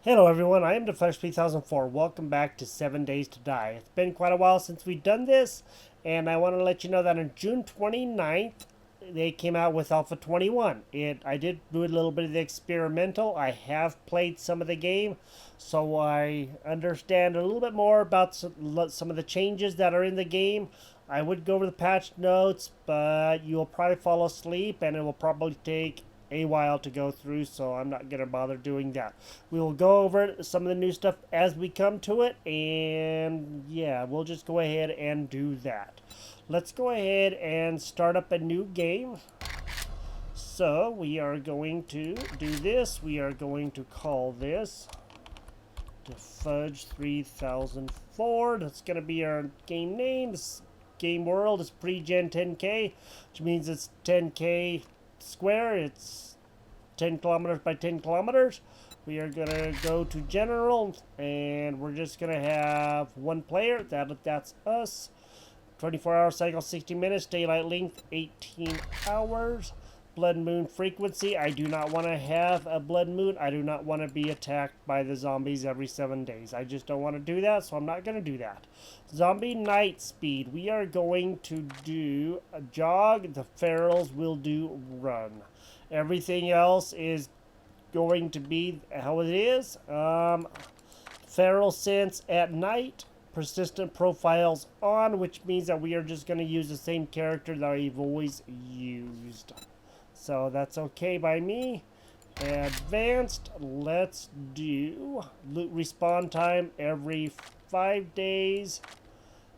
Hello everyone, I am the Flesh 3004. Welcome back to 7 Days to Die. It's been quite a while since we've done this, and I want to let you know that on June 29th, they came out with Alpha 21. I did do a little bit of the experimental. I have played some of the game, so I understand a little bit more about some of the changes that are in the game. I would go over the patch notes, but you'll probably fall asleep, and it will probably take a while to go through, so I'm not going to bother doing that. We will go over some of the new stuff as we come to it, and yeah, we'll just go ahead and do that. Let's go ahead and start up a new game. So we are going to do this. We are going to call this the Fudge 3004. That's going to be our game name. This game world is pre-gen 10K, which means it's 10K square. It's 10 kilometers by 10 kilometers. We are gonna go to general, and we're just gonna have one player. That's us. 24-hour cycle, 60 minutes. Daylight length, 18 hours. Blood moon frequency. I do not want to have a blood moon. I do not want to be attacked by the zombies every 7 days. I just don't want to do that, so I'm not going to do that. Zombie night speed. We are going to do a jog. The ferals will do run. Everything else is going to be how it is. Feral sense at night. Persistent profiles on, which means that we are just going to use the same character that I've always used. So that's okay by me. Advanced, let's do loot respawn time every 5 days.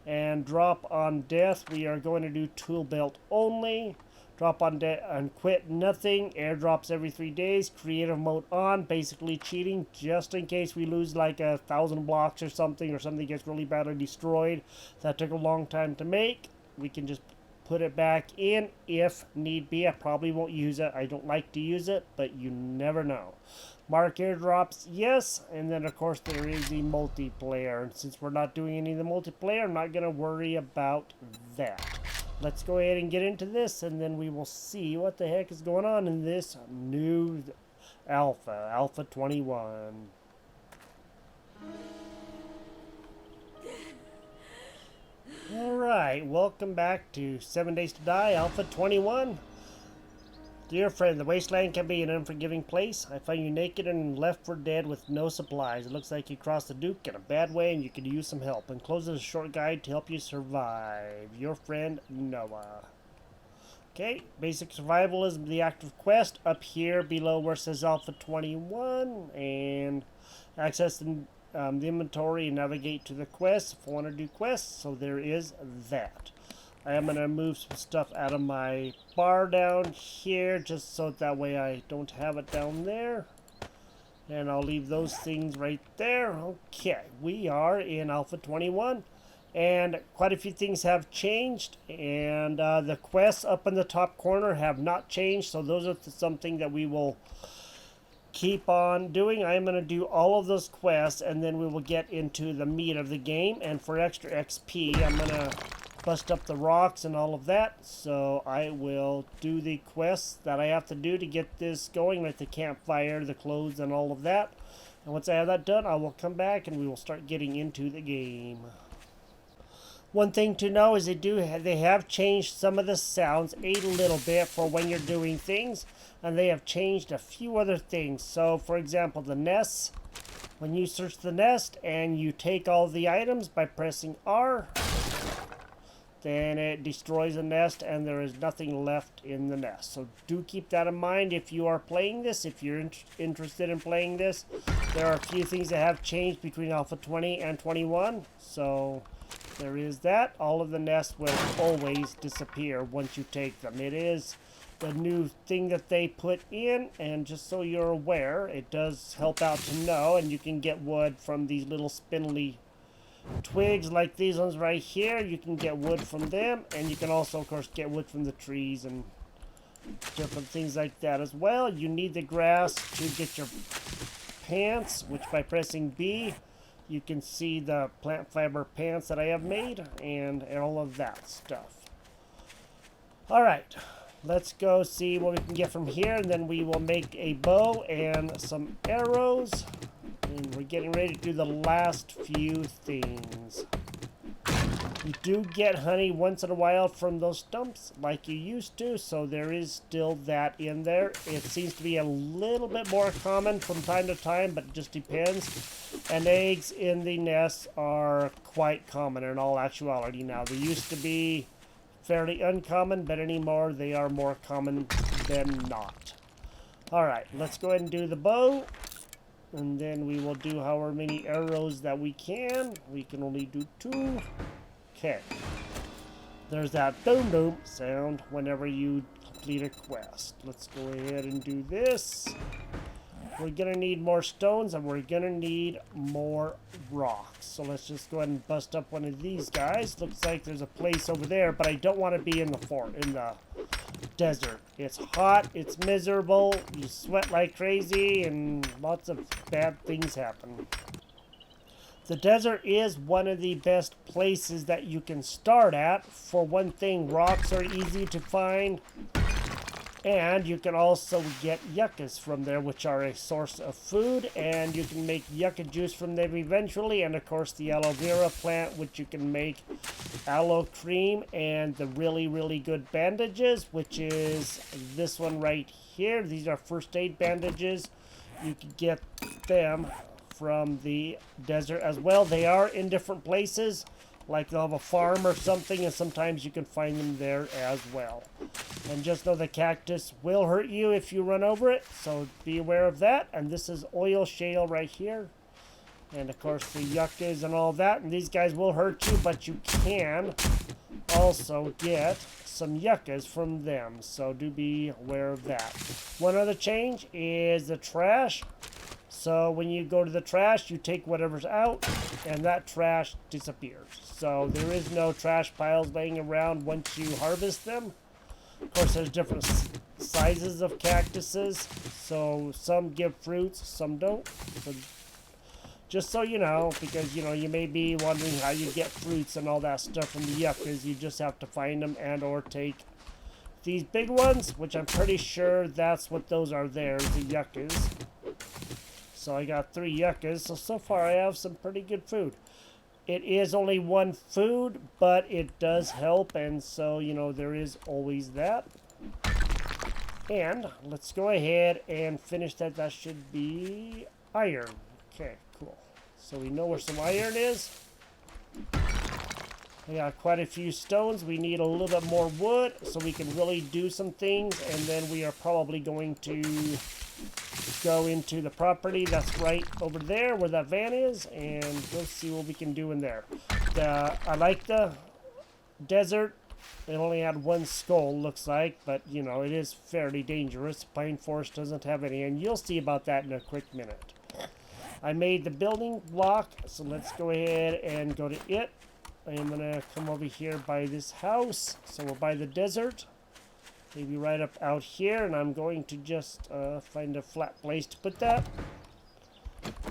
And drop on death, we are going to do tool belt only. Drop on death and quit nothing. Airdrops every 3 days. Creative mode on, basically cheating just in case we lose like 1,000 blocks or something gets really badly destroyed. That took a long time to make. We can just put it back in if need be. I probably won't use it. I don't like to use it, but you never know. Mark airdrops, yes. And then, of course, there is the multiplayer. And since we're not doing any of the multiplayer, I'm not going to worry about that. Let's go ahead and get into this, and then we will see what the heck is going on in this new Alpha 21. Alright, welcome back to 7 Days to Die, Alpha 21. Dear friend, the wasteland can be an unforgiving place. I find you naked and left for dead with no supplies. It looks like you crossed the Duke in a bad way and you could use some help. Enclosed is a short guide to help you survive. Your friend, Noah. Okay, basic survival is the active quest up here below where it says Alpha 21. And access the inventory and navigate to the quest if I want to do quests. So there is that. I am going to move some stuff out of my bar down here just so that way I don't have it down there. And I'll leave those things right there. Okay, we are in Alpha 21 and quite a few things have changed, and the quests up in the top corner have not changed, so those are something that we will keep on doing. I am going to do all of those quests and then we will get into the meat of the game. And for extra XP, I'm going to bust up the rocks and all of that, so I will do the quests that I have to do to get this going, like the campfire, the clothes, and all of that. And once I have that done, I will come back and we will start getting into the game. One thing to know is they have changed some of the sounds a little bit for when you're doing things, and they have changed a few other things. So for example, the nests, when you search the nest and you take all the items by pressing R, then it destroys the nest and there is nothing left in the nest. So do keep that in mind if you are playing this, if you're interested in playing this. There are a few things that have changed between Alpha 20 and 21. So there is that. All of the nests will always disappear once you take them. It is the new thing that they put in, and just so you're aware, it does help out to know, and you can get wood from these little spindly twigs like these ones right here. You can get wood from them, and you can also of course get wood from the trees and different things like that as well. You need the grass to get your pants, which by pressing B you can see the plant fiber pants that I have made and all of that stuff. Alright, let's go see what we can get from here, and then we will make a bow and some arrows. And we're getting ready to do the last few things. You do get honey once in a while from those stumps like you used to, so there is still that in there. It seems to be a little bit more common from time to time, but it just depends. And eggs in the nests are quite common in all actuality now. They used to be fairly uncommon, but anymore they are more common than not. Alright, let's go ahead and do the bow. And then we will do however many arrows that we can. We can only do 2. Okay. There's that boom boom sound whenever you complete a quest. Let's go ahead and do this. We're gonna need more stones and we're gonna need more rocks. So let's just go ahead and bust up one of these guys. Looks like there's a place over there, but I don't want to be in the desert. It's hot, it's miserable, you sweat like crazy, and lots of bad things happen. The desert is one of the best places that you can start at. For one thing, rocks are easy to find. And you can also get yuccas from there, which are a source of food. And you can make yucca juice from them eventually. And of course the aloe vera plant, which you can make aloe cream. And the really, really good bandages, which is this one right here. These are first aid bandages. You can get them from the desert as well. They are in different places, like they'll have a farm or something, and sometimes you can find them there as well. And just know the cactus will hurt you if you run over it, so be aware of that. And this is oil shale right here, and of course the yuccas and all that, and these guys will hurt you, but you can also get some yuccas from them, so do be aware of that. One other change is the trash. So when you go to the trash, you take whatever's out, and that trash disappears. So there is no trash piles laying around once you harvest them. Of course, there's different sizes of cactuses. So some give fruits, some don't. So just so you know, because you may be wondering how you get fruits and all that stuff from the yuccas. You just have to find them and or take these big ones, which I'm pretty sure that's what those are there, the yuccas. So I got 3 yuccas, so far I have some pretty good food. It is only 1 food, but it does help, and so, there is always that. And let's go ahead and finish that. That should be iron. Okay, cool. So we know where some iron is. I got quite a few stones. We need a little bit more wood so we can really do some things, and then we are probably going to go into the property that's right over there where that van is, and we'll see what we can do in there. I like the desert. It only had 1 skull, looks like, but it is fairly dangerous. Pine forest doesn't have any, and you'll see about that in a quick minute. I made the building block, so let's go ahead and go to it. I'm gonna come over here by this house, so we're by the desert. Maybe right up out here, and I'm going to just find a flat place to put that.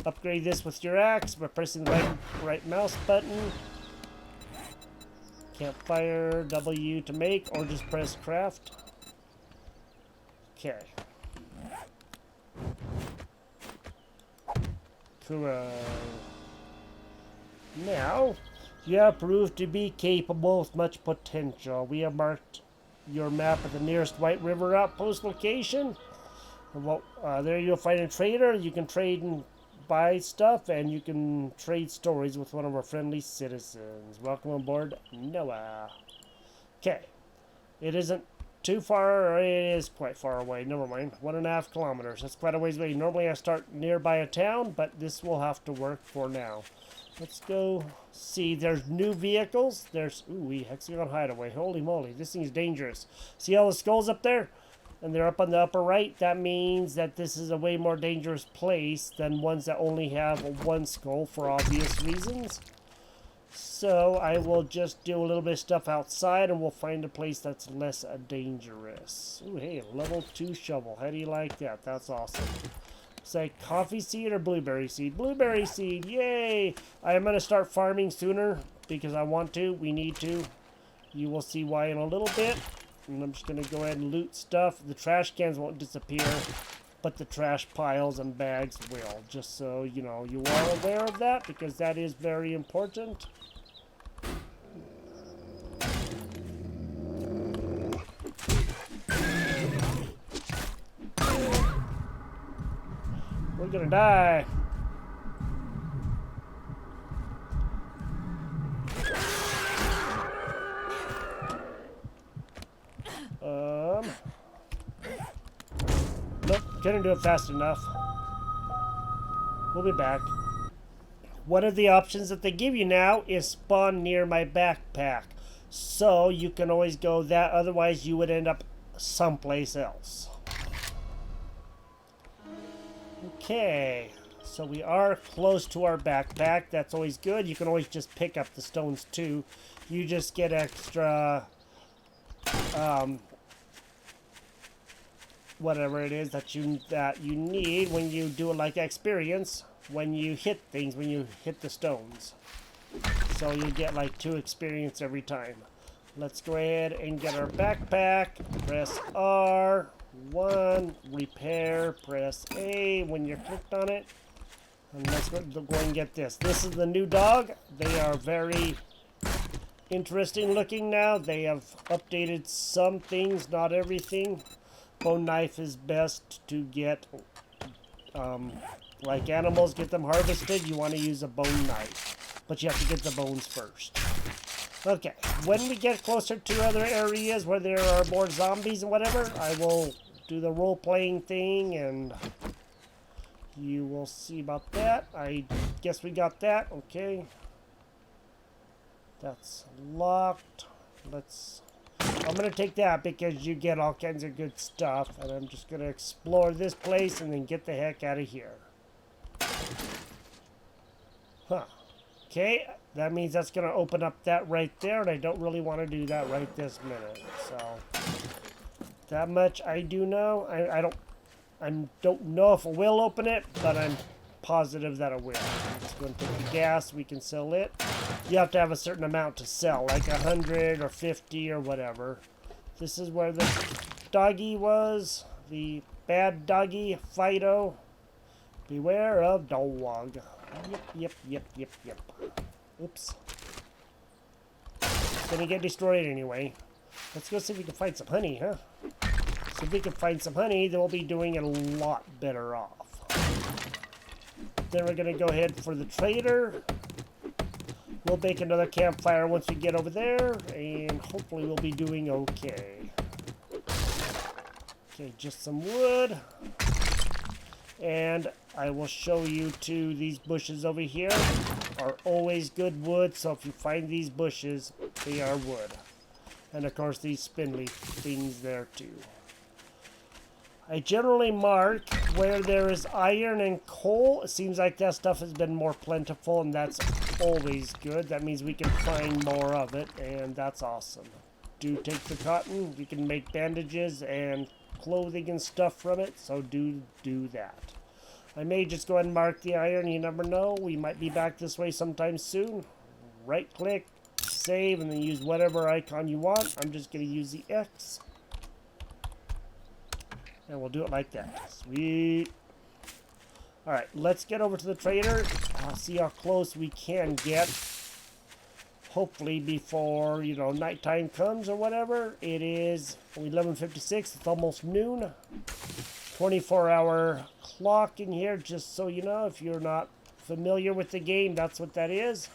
Upgrade this with your axe by pressing the right mouse button. Campfire W to make, or just press craft. Okay. Cool. Now, you have proved to be capable with much potential. We have marked your map at the nearest White River outpost location. Well, there you'll find a trader. You can trade and buy stuff, and you can trade stories with one of our friendly citizens. Welcome aboard, Noah. Okay, it isn't too far, or it is quite far away. Never mind, 1.5 kilometers. That's quite a ways away. Normally I start nearby a town, but this will have to work for now. Let's go see. There's new vehicles. There's, ooh, hexagon hideaway. Holy moly, this thing's dangerous. See all the skulls up there? And they're up on the upper right. That means that this is a way more dangerous place than ones that only have 1 skull for obvious reasons. So I will just do a little bit of stuff outside, and we'll find a place that's less dangerous. Ooh, hey, level 2 shovel. How do you like that? That's awesome. Say coffee seed or blueberry seed? Blueberry seed, yay! I am going to start farming sooner because I want to. We need to. You will see why in a little bit. And I'm just going to go ahead and loot stuff. The trash cans won't disappear but the trash piles and bags will. Just so you know, you are aware of that, because that is very important. We're gonna die. Nope, couldn't do it fast enough. We'll be back. One of the options that they give you now is spawn near my backpack. So you can always go that, otherwise you would end up someplace else. Okay, so we are close to our backpack. That's always good. You can always just pick up the stones too. You just get extra whatever it is that you need when you do like experience, when you hit things, when you hit the stones. So you get like 2 experience every time. Let's go ahead and get our backpack. Press R. 1, repair, press A when you're clicked on it. And let's go and get this. This is the new dog. They are very interesting looking now. They have updated some things, not everything. Bone knife is best to get, like animals, get them harvested. You want to use a bone knife, but you have to get the bones first. Okay, when we get closer to other areas where there are more zombies and whatever, I will do the role-playing thing, and you will see about that. I guess we got that. Okay. That's locked. I'm going to take that because you get all kinds of good stuff, and I'm just going to explore this place and then get the heck out of here. Huh. Okay, that means that's going to open up that right there, and I don't really want to do that right this minute. So, that much I do know. I don't know if it will open it, but I'm positive that it will. I'm just going to take the gas. We can sell it. You have to have a certain amount to sell, like 100 or 50 or whatever. This is where the doggy was. The bad doggy, Fido. Beware of dog. Yep. Oops. It's gonna get destroyed anyway. Let's go see if we can find some honey, huh? So if we can find some honey, then we'll be doing a lot better off. Then we're gonna go ahead for the trader. We'll make another campfire once we get over there, and hopefully we'll be doing okay. Okay, just some wood. And I will show you too, these bushes over here are always good wood, so if you find these bushes, they are wood. And of course these spindly things there too. I generally mark where there is iron and coal. It seems like that stuff has been more plentiful, and that's always good. That means we can find more of it, and that's awesome. Do take the cotton. You can make bandages and clothing and stuff from it, so do that. I may just go ahead and mark the iron. You never know. We might be back this way sometime soon. Right click, save, and then use whatever icon you want. I'm just going to use the X. And we'll do it like that. Sweet. Alright, let's get over to the trader. See how close we can get. Hopefully before, nighttime comes or whatever. It is 11:56. It's almost noon. 24-hour clock in here, just so you know. If you're not familiar with the game, that's what that is.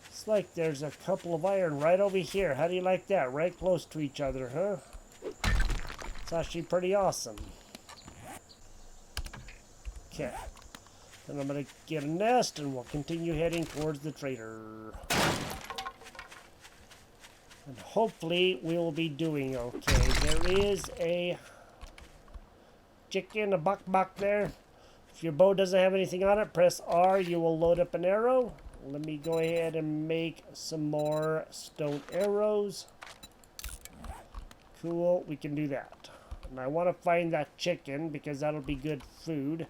It's like there's a couple of iron right over here. How do you like that? Right close to each other, huh? It's actually pretty awesome. Okay. Then I'm going to get a nest, and we'll continue heading towards the trader. And hopefully we will be doing okay. There is a chicken, a buck there. If your bow doesn't have anything on it, press R. You will load up an arrow. Let me go ahead and make some more stone arrows. Cool, we can do that. And I want to find that chicken because that'll be good food.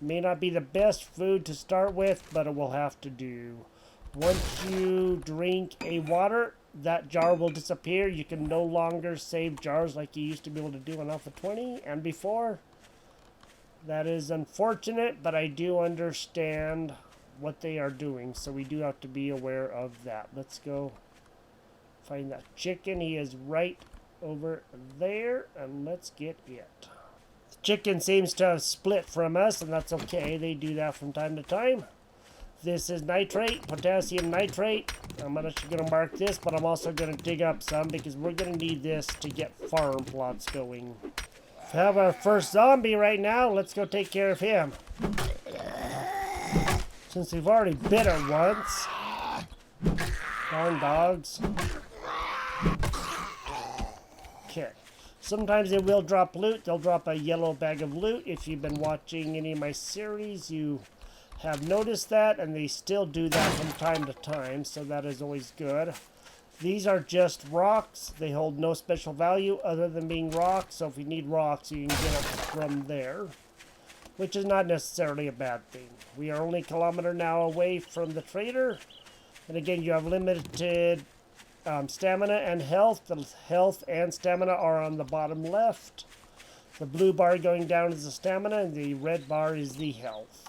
May not be the best food to start with, but it will have to do. Once you drink a water, that jar will disappear. You can no longer save jars like you used to be able to do on Alpha 20 and before. That is unfortunate, but I do understand what they are doing, so we do have to be aware of that. Let's go find that chicken. He is right over there, and let's get it. The chicken seems to have split from us, and that's okay. They do that from time to time. This is nitrate, potassium nitrate. I'm actually going to mark this, but I'm also going to dig up some because we're going to need this to get farm plots going. We have our first zombie right now. Let's go take care of him. Since we've already bit her once. Darn dogs. Okay. Sometimes they will drop loot. They'll drop a yellow bag of loot. If you've been watching any of my series, you have noticed that, and they still do that from time to time, so that is always good. These are just rocks. They hold no special value other than being rocks, so if you need rocks, you can get them from there, which is not necessarily a bad thing. We are only a kilometer now away from the trader, and again, you have limited stamina and health. The health and stamina are on the bottom left. The blue bar going down is the stamina, and the red bar is the health.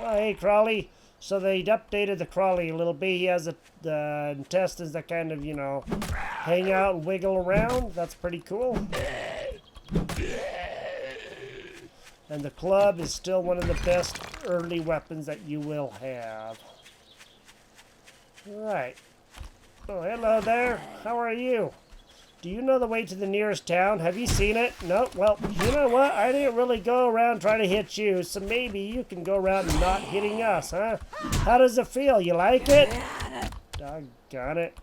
Oh, hey, Crawley. So they updated the Crawley a little bit. He has the intestines that kind of, you know, hang out and wiggle around. That's pretty cool. And the club is still one of the best early weapons that you will have. Alright. Oh, hello there. How are you? Do you know the way to the nearest town? Have you seen it? No? Well, you know what? I didn't really go around trying to hit you, so maybe you can go around not hitting us, huh? How does it feel? You like it? Doggone it.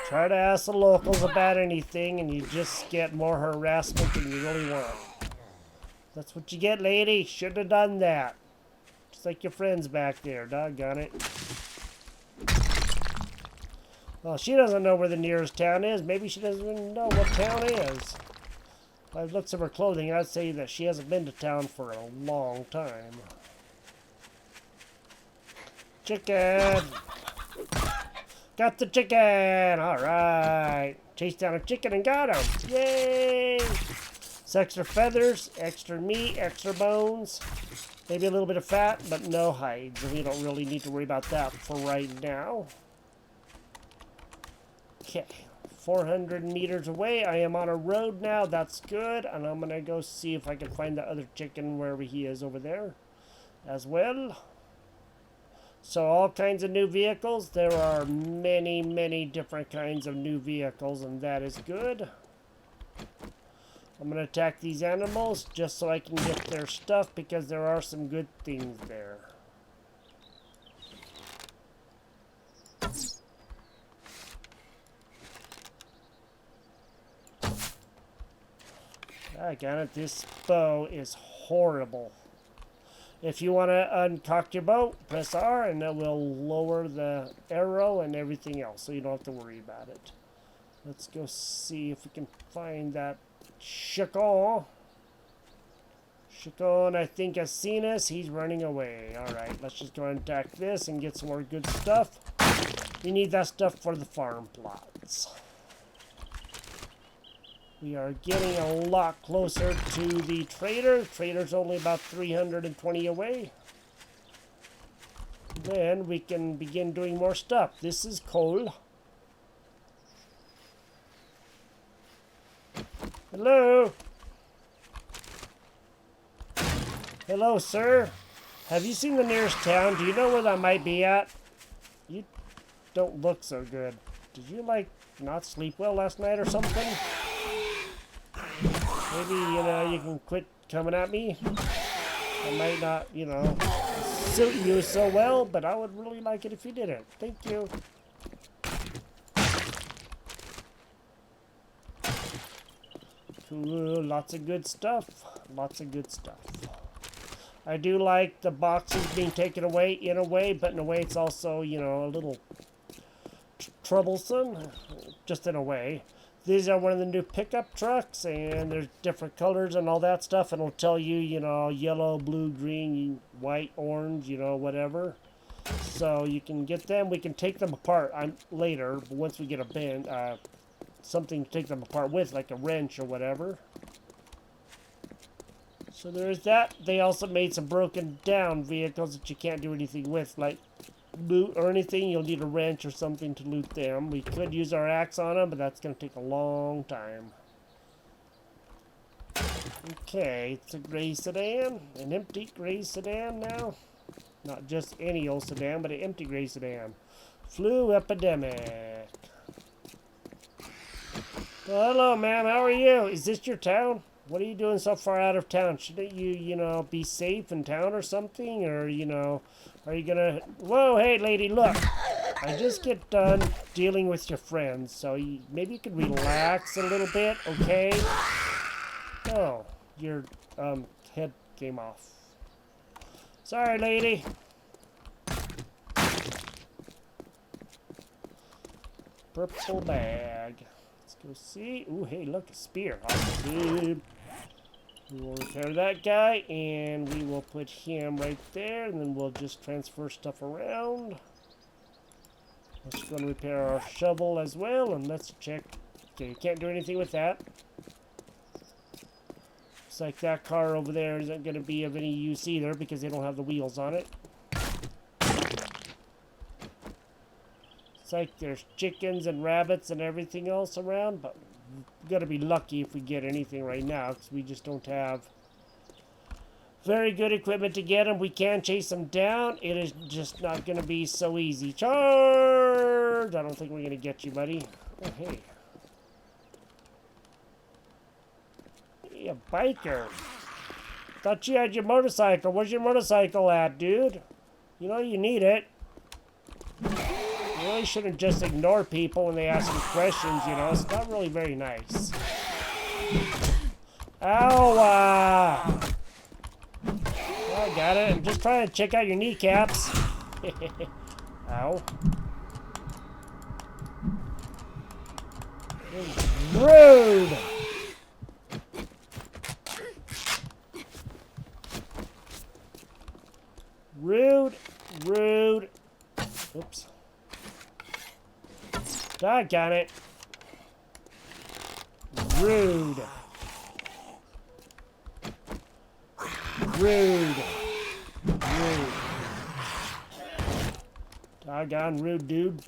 Try to ask the locals about anything, and you just get more harassment than you really want. That's what you get, lady. Shouldn't have done that. Just like your friends back there. Doggone it. Well, she doesn't know where the nearest town is. Maybe she doesn't even know what town is. By the looks of her clothing, I'd say that she hasn't been to town for a long time. Chicken! Got the chicken! Alright. Chased down a chicken and got him! Yay! It's extra feathers, extra meat, extra bones. Maybe a little bit of fat, but no hides. And we don't really need to worry about that for right now. Okay, 400 meters away. I am on a road now. That's good. And I'm going to go see if I can find the other chicken wherever he is over there as well. So all kinds of new vehicles. There are many, many different kinds of new vehicles, and that is good. I'm going to attack these animals just so I can get their stuff because there are some good things there. Got it. This bow is horrible. If you want to uncock your bow, press R and that will lower the arrow and everything else, so you don't have to worry about it. Let's go see if we can find that Chacon. Chacon, I think, has seen us. He's running away. Alright, let's just go and attack this and get some more good stuff. We need that stuff for the farm plots. We are getting a lot closer to the trader. The trader's only about 320 away. Then we can begin doing more stuff. This is coal. Hello? Hello, sir. Have you seen the nearest town? Do you know where that might be at? You don't look so good. Did you, like, not sleep well last night or something? Maybe, you know, you can quit coming at me. I might not, you know, suit you so well, but I would really like it if you didn't. Thank you. Cool, lots of good stuff. Lots of good stuff. I do like the boxes being taken away in a way, but in a way it's also, you know, a little troublesome, just in a way. These are one of the new pickup trucks, and there's different colors and all that stuff, and it'll tell you, you know, yellow, blue, green, white, orange, you know, whatever. So you can get them. We can take them apart later, but once we get something to take them apart with, like a wrench or whatever. So there is that. They also made some broken down vehicles that you can't do anything with, like loot or anything. You'll need a wrench or something to loot them. We could use our axe on them, but that's going to take a long time. Okay, it's a gray sedan. An empty gray sedan now. Not just any old sedan, but an empty gray sedan. Flu epidemic. Well, hello, ma'am. How are you? Is this your town? What are you doing so far out of town? Shouldn't you, be safe in town or something? Or, are you gonna... Whoa, hey, lady, look. I just get done dealing with your friends, so maybe you could relax a little bit, okay? Oh, your head came off. Sorry, lady. Purple bag. Let's go see. Ooh, hey, look, a spear. Awesome. We will repair that guy, and we will put him right there, and then we'll just transfer stuff around. Let's go and repair our shovel as well, and let's check. Okay, you can't do anything with that. Looks like that car over there isn't going to be of any use either because they don't have the wheels on it. It's like there's chickens and rabbits and everything else around, but we've got to be lucky if we get anything right now because we just don't have very good equipment to get them. We can chase them down. It is just not going to be so easy. Charge! I don't think we're going to get you, buddy. Oh, hey. Hey, a biker. Thought you had your motorcycle. Where's your motorcycle at, dude? You know you need it. You really shouldn't just ignore people when they ask you questions, It's not really very nice. Ow! I got it. I'm just trying to check out your kneecaps. Ow. Rude! Rude, rude. Oops. Doggone it. Rude. Rude. Rude. Doggone rude, dude.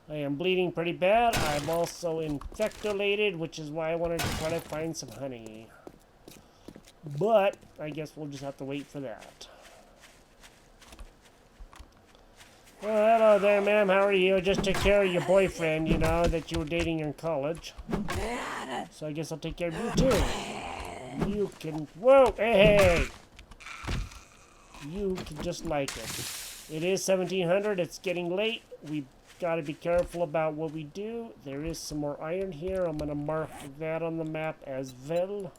I am bleeding pretty bad. I'm also infectolated, which is why I wanted to try to find some honey. But I guess we'll just have to wait for that. Well, hello there, ma'am. How are you? I just took care of your boyfriend, that you were dating in college. So I guess I'll take care of you, too. You can... Whoa! Hey! You can just like it. It is 1700. It's getting late. We've got to be careful about what we do. There is some more iron here. I'm going to mark that on the map as well.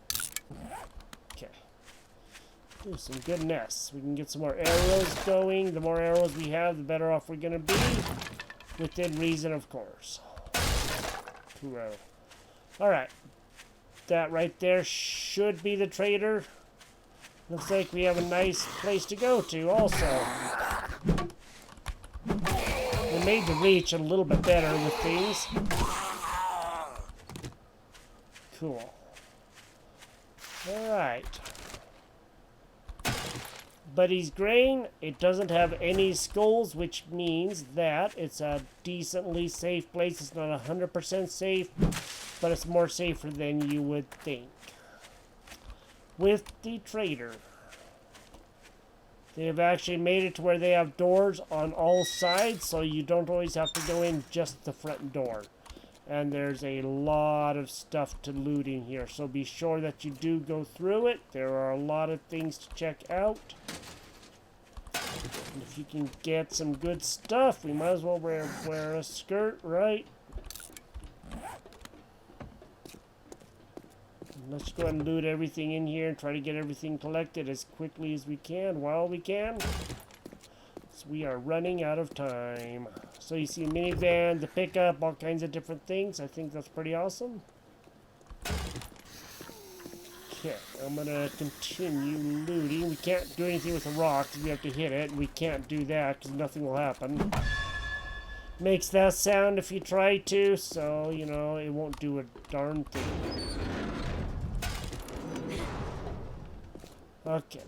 Okay. Ooh, some good nests. We can get some more arrows going. The more arrows we have, the better off we're going to be. Within reason, of course. Cool. Alright. That right there should be the trader. Looks like we have a nice place to go to also. They made the reach a little bit better with things. Cool. Alright. Buddy's grain, it doesn't have any skulls, which means that it's a decently safe place. It's not 100% safe, but it's more safer than you would think. With the trader, they have actually made it to where they have doors on all sides, so you don't always have to go in just the front door. And there's a lot of stuff to loot in here, so be sure that you do go through it. There are a lot of things to check out. And if you can get some good stuff, we might as well wear a skirt, right? Let's go ahead and loot everything in here and try to get everything collected as quickly as we can while we can. So we are running out of time. So you see a minivan, the pickup, all kinds of different things. I think that's pretty awesome. Okay, I'm gonna continue looting. We can't do anything with the rocks. We have to hit it. We can't do that because nothing will happen. Makes that sound if you try to, so, you know, it won't do a darn thing. Okay.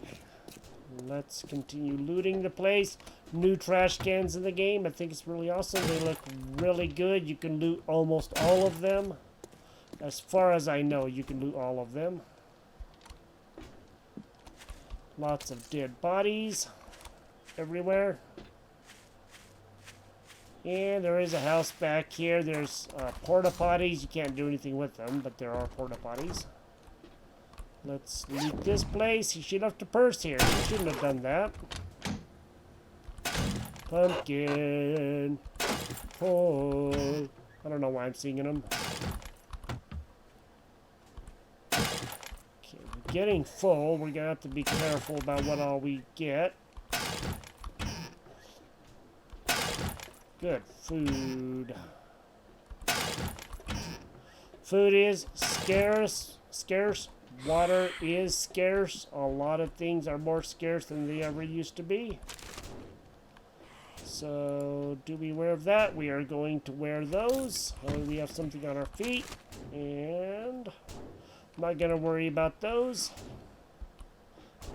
Let's continue looting the place. New trash cans in the game. I think it's really awesome. They look really good. You can loot almost all of them. As far as I know, you can loot all of them. Lots of dead bodies everywhere. And there is a house back here. There's porta potties. You can't do anything with them, but there are porta potties. Let's loot this place. He should have left a purse here. He shouldn't have done that. Pumpkin. Oh, I don't know why I'm singing them. Okay, we're getting full. We're gonna have to be careful about what all we get. Good food. Food is scarce. Water is scarce. A lot of things are more scarce than they ever used to be. So, do be aware of that. We are going to wear those. We have something on our feet. And I'm not going to worry about those.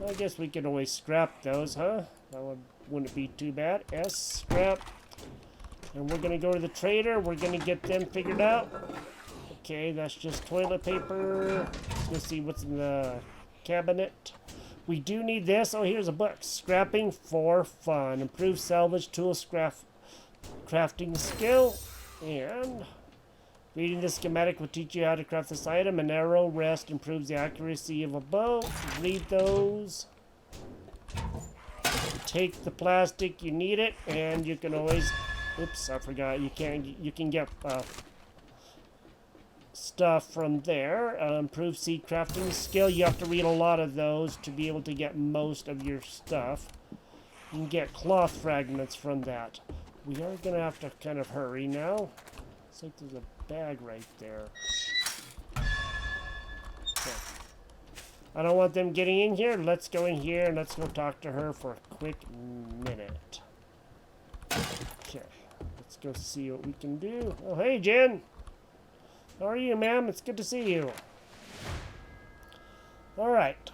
I guess we can always scrap those, huh? That wouldn't be too bad. Scrap. And we're going to go to the trader. We're going to get them figured out. Okay, that's just toilet paper. Let's see what's in the cabinet. We do need this. Oh, here's a book. Scrapping for fun. Improve salvage tool crafting skill. And reading the schematic will teach you how to craft this item. An arrow rest improves the accuracy of a bow. Read those. Take the plastic. You need it. And you can always... Oops, I forgot. You can get stuff from there. Improve seed crafting skill. You have to read a lot of those to be able to get most of your stuff. You can get cloth fragments from that. We are gonna have to kind of hurry now. Looks like there's a bag right there. Okay. I don't want them getting in here. Let's go in here and let's go talk to her for a quick minute. Okay. Let's go see what we can do. Oh, hey, Jen. How are you, ma'am? It's good to see you. Alright.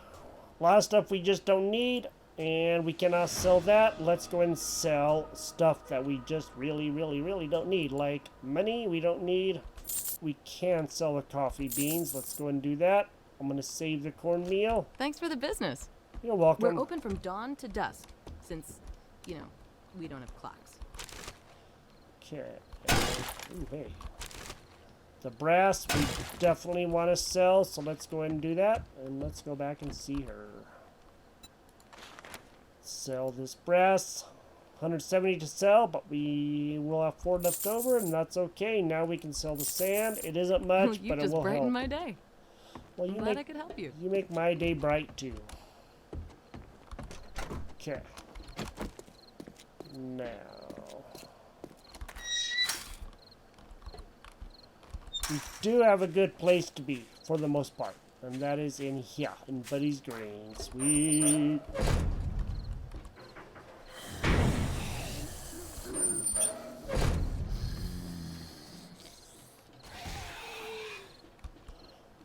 A lot of stuff we just don't need, and we cannot sell that. Let's go and sell stuff that we just really, really, really don't need. Like money, we don't need. We can sell the coffee beans. Let's go and do that. I'm going to save the cornmeal. Thanks for the business. You're welcome. We're open from dawn to dusk, since, you know, we don't have clocks. Okay. Ooh, hey. The brass we definitely want to sell, so let's go ahead and do that. And let's go back and see her. Sell this brass. 170 to sell, but we will have 4 left over, and that's okay. Now we can sell the sand. It isn't much, but it will help. You just brightened my day. Well, I'm glad I could help you. You make my day bright, too. Okay. Now... we do have a good place to be, for the most part. And that is in here, in Buddy's Grain. Sweet.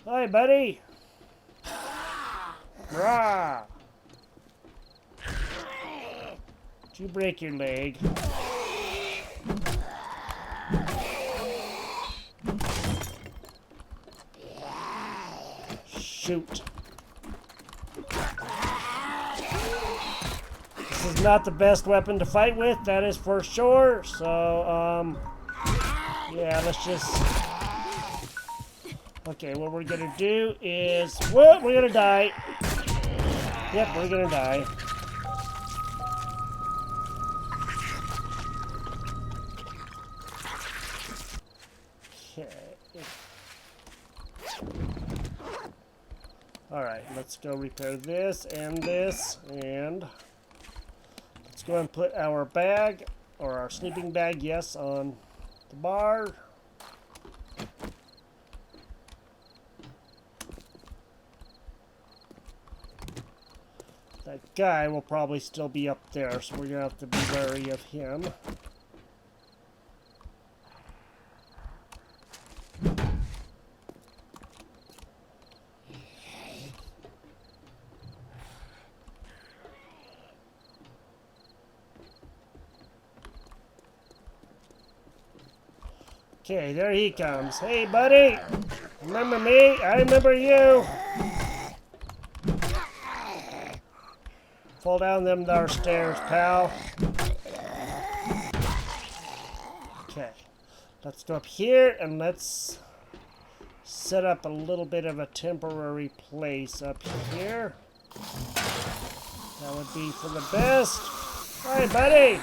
Hi, buddy. Rah. Did you break your leg? Shoot. This is not the best weapon to fight with, that is for sure. So, yeah, let's just... Okay, what we're gonna do is... Whoa, we're gonna die. Yep, we're gonna die. Okay. Alright, let's go repair this, and let's go and put our bag, or our sleeping bag, yes, on the bar. That guy will probably still be up there, so we're going to have to be wary of him. Okay, there he comes. Hey, buddy! Remember me? I remember you! Fall down them there stairs, pal. Okay. Let's go up here and let's set up a little bit of a temporary place up here. That would be for the best. Hi, buddy!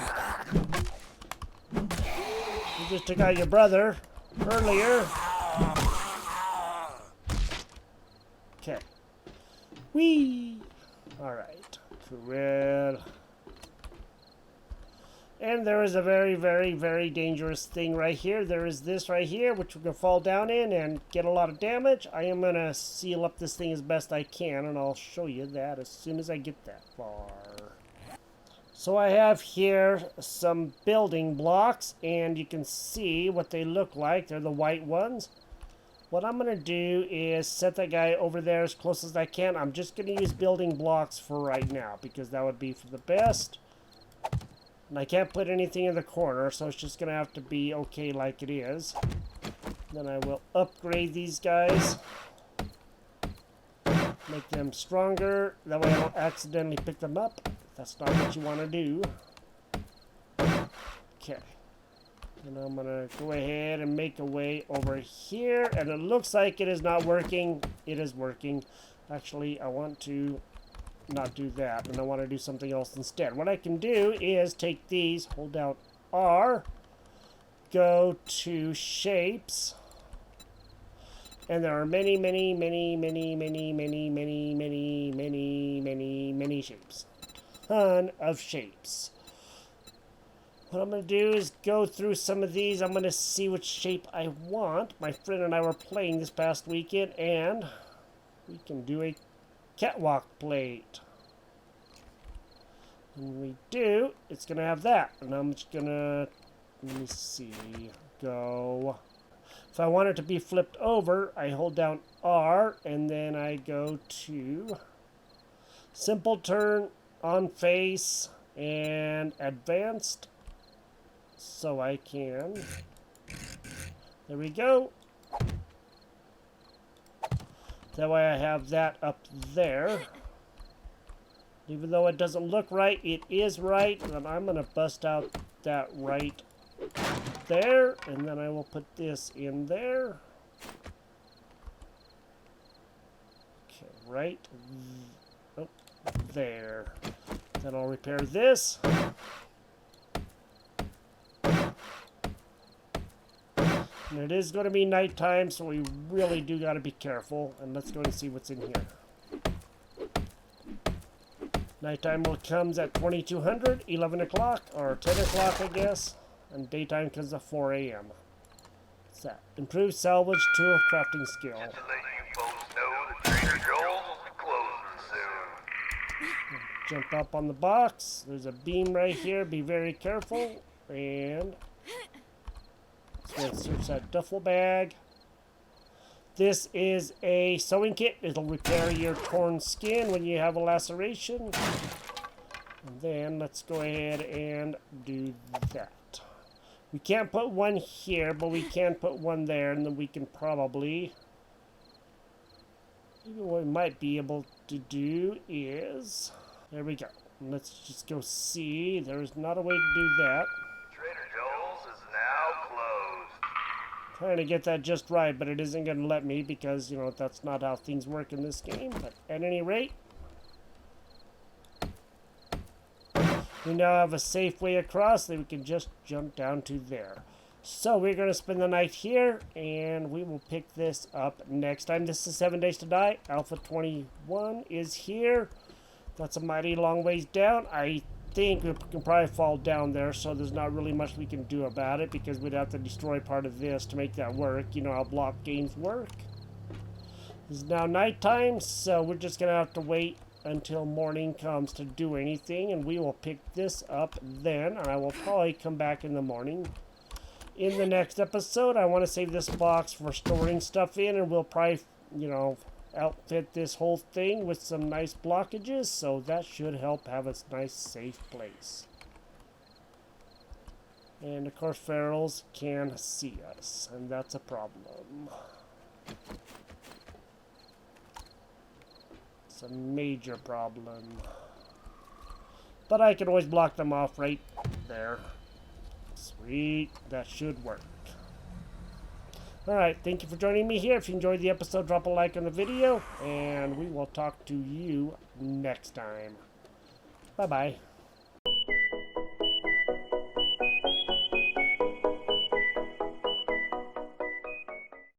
You just took out your brother earlier. Okay. Whee! Alright. Cool. And there is a very, very, very dangerous thing right here. There is this right here, which we can fall down in and get a lot of damage. I am going to seal up this thing as best I can, and I'll show you that as soon as I get that far. So I have here some building blocks, and you can see what they look like. They're the white ones. What I'm going to do is set that guy over there as close as I can. I'm just going to use building blocks for right now, because that would be for the best. And I can't put anything in the corner, so it's just going to have to be okay like it is. Then I will upgrade these guys. Make them stronger. That way I don't accidentally pick them up. That's not what you want to do. Okay. And I'm going to go ahead and make a way over here. And it looks like it is not working. It is working. Actually, I want to not do that. And I want to do something else instead. What I can do is take these, hold down R, go to shapes. And there are many, many, many, many, many, many, many, many, many, many, many shapes. Ton of shapes. What I'm going to do is go through some of these. I'm going to see which shape I want. My friend and I were playing this past weekend, and we can do a catwalk plate. When we do, it's going to have that. And I'm just going to, let me see, go. If I want it to be flipped over, I hold down R, and then I go to simple turn, on face, and advanced. So I can, there we go. That way I have that up there. Even though it doesn't look right, it is right. And I'm going to bust out that right there. And then I will put this in there. Okay, right there. Then I'll repair this. And it is going to be nighttime, so we really do got to be careful. And let's go and see what's in here. Nighttime comes at 2200, 11 o'clock, or 10 o'clock, I guess. And daytime comes at 4 a.m. What's that? Improved salvage tool crafting skill. Just to let you folks know that Trader Joel's will be closing soon. Jump up on the box. There's a beam right here. Be very careful. And let's go and search that duffel bag. This is a sewing kit. It'll repair your torn skin when you have a laceration. And then let's go ahead and do that. We can't put one here, but we can put one there, and then we can probably, even what we might be able to do is, there we go. Let's just go see. There's not a way to do that. Trader Joel's is now closed. Trying to get that just right, but it isn't going to let me because, you know, that's not how things work in this game. But at any rate, we now have a safe way across that we can just jump down to there. So we're going to spend the night here, and we will pick this up next time. This is 7 Days to Die. Alpha 21 is here. That's a mighty long ways down. I think we can probably fall down there, so there's not really much we can do about it because we'd have to destroy part of this to make that work. You know how block games work. It's now nighttime, so we're just going to have to wait until morning comes to do anything, and we will pick this up then, and I will probably come back in the morning. In the next episode, I want to save this box for storing stuff in, and we'll probably, outfit this whole thing with some nice blockages, so that should help have a nice safe place. And of course, ferals can see us, and that's a problem. It's a major problem. But I can always block them off right there. Sweet, that should work. Alright, thank you for joining me here. If you enjoyed the episode, drop a like on the video, and we will talk to you next time. Bye-bye.